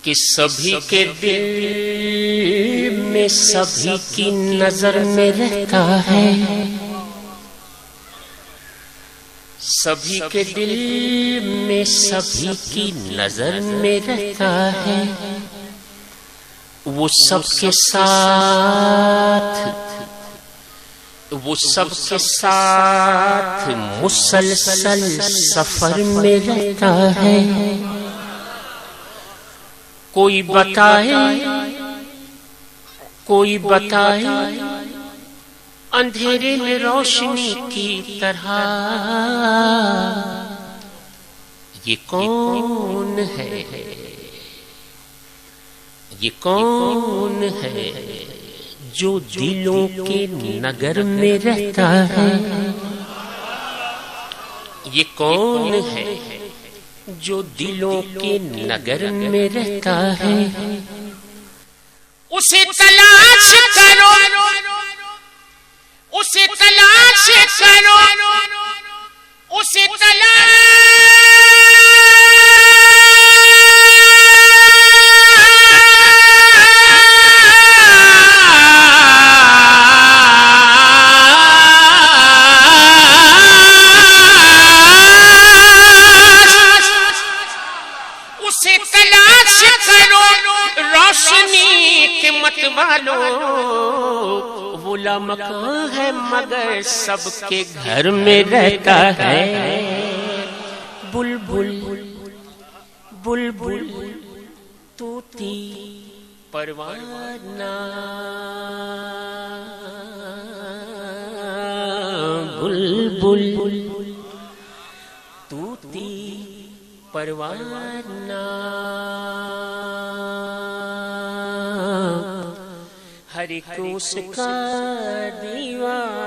کہ سبھی کے دل میں سبھی کی نظر میں رہتا ہے، سبھی کے دل میں سبھی کی نظر میں رہتا ہے، وہ سب کے ساتھ مسلسل سفر میں رہتا ہے۔ کوئی بتائے اندھیرے میں روشنی کی طرح، یہ کون ہے، یہ کون ہے جو دلوں کے نگر میں رہتا ہے، یہ کون ہے جو دلوں کے نگر میں رہتا ہے۔ اسے تلاش کرو، اسے تلاش کرو، اسے وہ لامکاں ہے مگر سب کے گھر میں رہتا ہے۔ بلبل بلبل طوطی پروانہ، بلبل طوطی پروانہ، ہر ایک اس کا دیوانہ،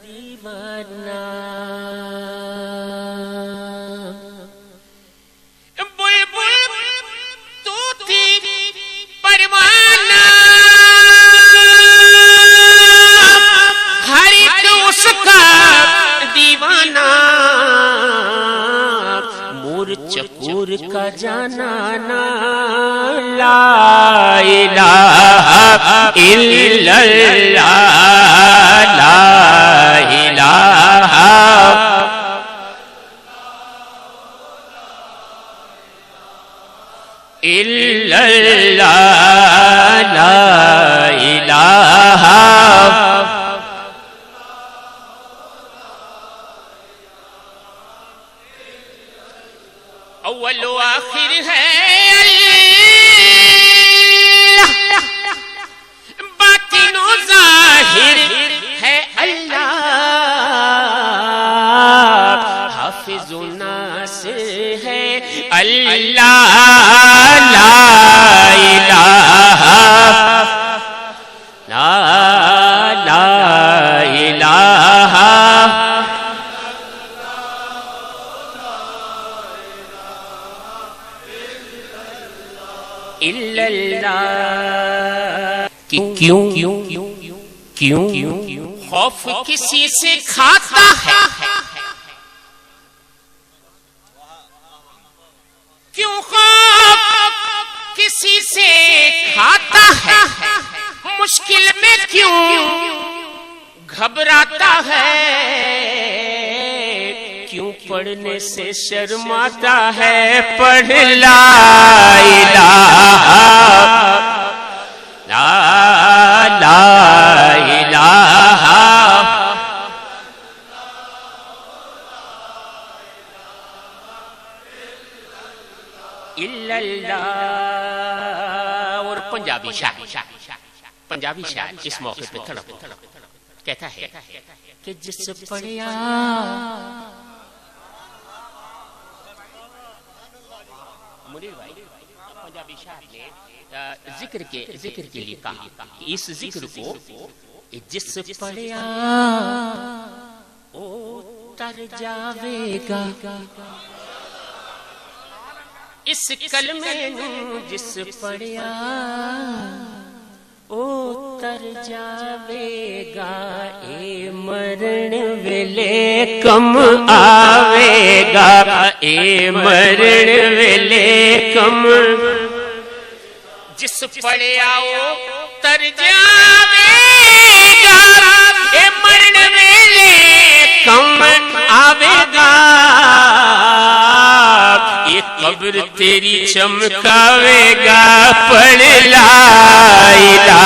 دیوانہ۔ بلبل طوطی پروانہ، ہر ایک اس کا دیوانہ، مور چکور کا جانانا، لا الہ الا اللہ، لا الہ الا اللہ، لا الہ اول و آخر ہے اللہ، باطن و ظاہر ہے اللہ، حافظ و ناصر ہے اللہ، لا الہ لا الہ الا اللہ۔ کیوں خوف کسی سے کھاتا ہے، کیوں خوف کسی سے کھاتا ہے، مشکل میں کیوں گھبراتا ہے، کیوں پڑھنے سے شرماتا ہے، پڑھ لا الہ لا الہ الا اللہ۔ اور پنجابی شاعر اس موقع پہ کہتا ہے کہ جس پڑھیا منیر بھائی پنجابی شاعر نے ذکر کے لیے کہا کہ اس ذکر کو جس پڑھیا او تر جاوے گا، اس کلمے نوں جس پڑھیا او تر جاوے گا، اے مرن ویلے کم آوے گا، اے مرن ویلے کم جس پڑیا وہ تر جاوے گا، اے مرن ویلے کم آوے گا، یہ قبر تیری چمکاوے گا، پڑھ لا الہ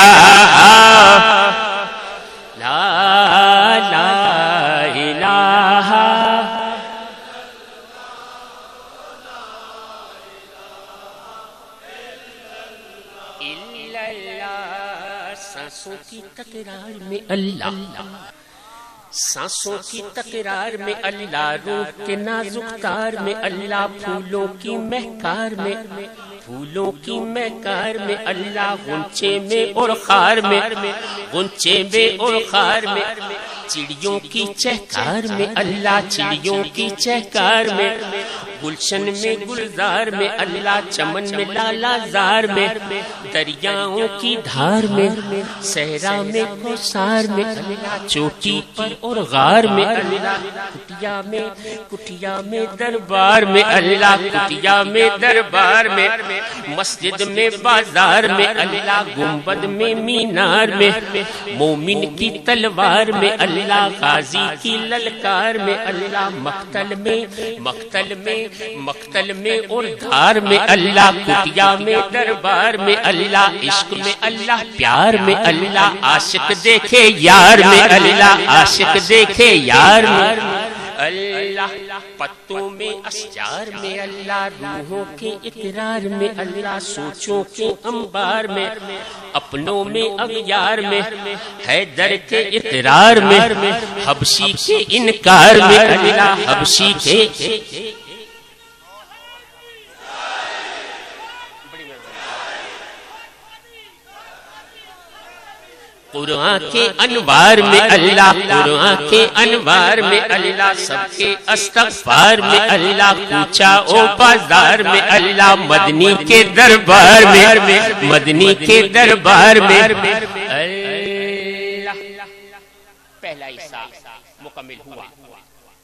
سانسوں کی تکرار میں اللہ، سانسوں کی تکرار میں اللہ، روح کے نازک تار میں اللہ، پھولوں کی مہکار میں، پھولوں کی مہکار میں اللہ، غنچے میں اور خار میں، غنچے میں اور خار میں، چڑیوں کی چہکار میں اللہ، چڑیوں کی چہکار میں، گلشن میں گلزار میں اللہ، چمن میں لالا زار میں، دریاؤں کی دھار میں، صحرا میں کوثار میں اللہ، چوٹی پر اور غار میں اللہ، کٹیا میں دربار میں اللہ، کٹیا میں دربار میں، مسجد میں بازار میں اللہ، گنبد میں مینار میں، مومن کی تلوار میں اللہ، غازی کی للکار میں اللہ، مقتل میں اور دھار میں اللہ، کٹیا میں دربار میں اللہ، عشق میں اللہ، پیار میں اللہ، عاشق دیکھے یار میں اللہ، عاشق دیکھے یار میں اللہ، پتوں میں اشجار میں اللہ، روحوں کے اقرار میں اللہ، سوچوں کے انبار میں، اپنوں میں اغیار میں، حیدر کے اقرار میں، حبشی کے انکار میں اللہ، حبشی کے قرآن کے انوار میں اللہ، قرآن کے انوار میں اللہ، سب کے استغفار میں اللہ، کوچا او بازار میں اللہ، مدنی کے دربار میں، مدنی کے دربار میں اللہ۔ پہلا حصہ مکمل ہوا،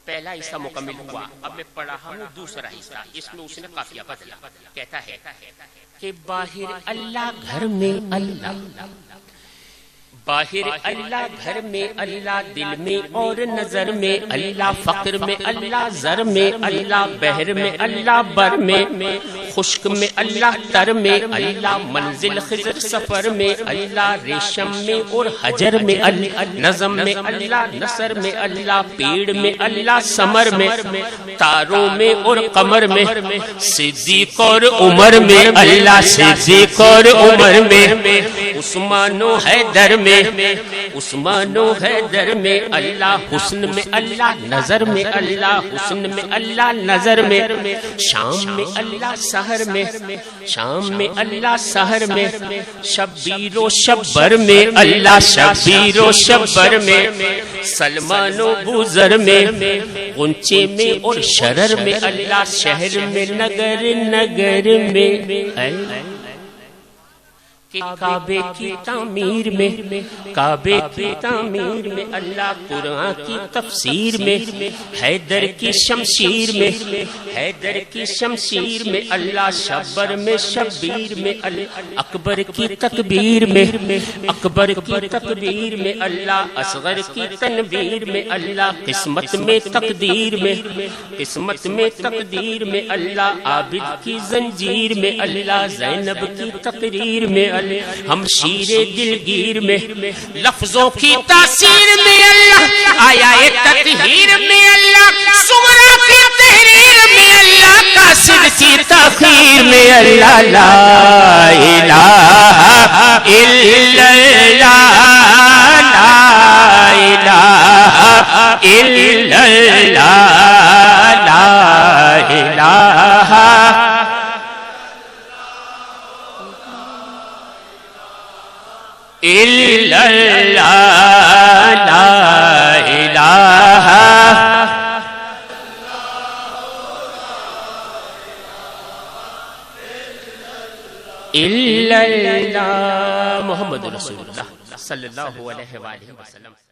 پہلا حصہ مکمل ہوا، اب میں پڑھا ہوں دوسرا حصہ، اس میں اس نے قافیہ بدلا، کہتا ہے کہ باہر اللہ گھر میں اللہ، باہر اللہ گھر میں اللہ، دل میں اور نظر میں اللہ، فقر میں اللہ، زر میں اللہ، بحر میں اللہ، بر میں، خشک میں اللہ، تر میں اللہ، منزل خضر سفر میں اللہ، ریشم میں اور حجر میں اللہ، نظم میں اللہ، نثر میں اللہ، پیڑ میں اللہ، ثمر میں، تاروں میں اور قمر میں، صدیق اور عمر میں اللہ، صدیق اور عمر میں، عثمان و حیدر میں، عثمان و حیدر میں اللہ، حسن میں اللہ، نظر میں اللہ، حسن میں اللہ، نظر میں، شام میں اللہ، سحر میں، شام میں اللہ، سحر میں، شبیر و شبر میں اللہ، شبیر و شبر میں، سلمان و بوزر میں، غنچے میں اور شرر میں اللہ، شہر میں نگر نگر میں، کعبے کی تعمیر میں، کعبے کی تعمیر میں اللہ، قرآن کی تفسیر میں، حیدر کی شمشیر میں، حیدر کی شمشیر میں اللہ، شبر میں شبیر میں اللہ، اکبر کی تکبیر میں، اکبر کی تکبیر میں اللہ، اصغر کی تنویر میں اللہ، قسمت میں تقدیر میں، قسمت میں تقدیر میں اللہ، عابد کی زنجیر میں اللہ، زینب کی تقریر میں اللہ، ہم شیر دلگیر میں، لفظوں کی تاثیر میں اللہ، آیا تطہیر میں اللہ، سغرا کی تحریر میں اللہ، قاصد کی تاخیر میں اللہ، لا الہ الا اللہ، لا الہ الا اللہ، لا الہ الا اللہ، لا الہ الا اللہ، محمد رسول اللہ صلی اللہ علیہ وآلہ وسلم۔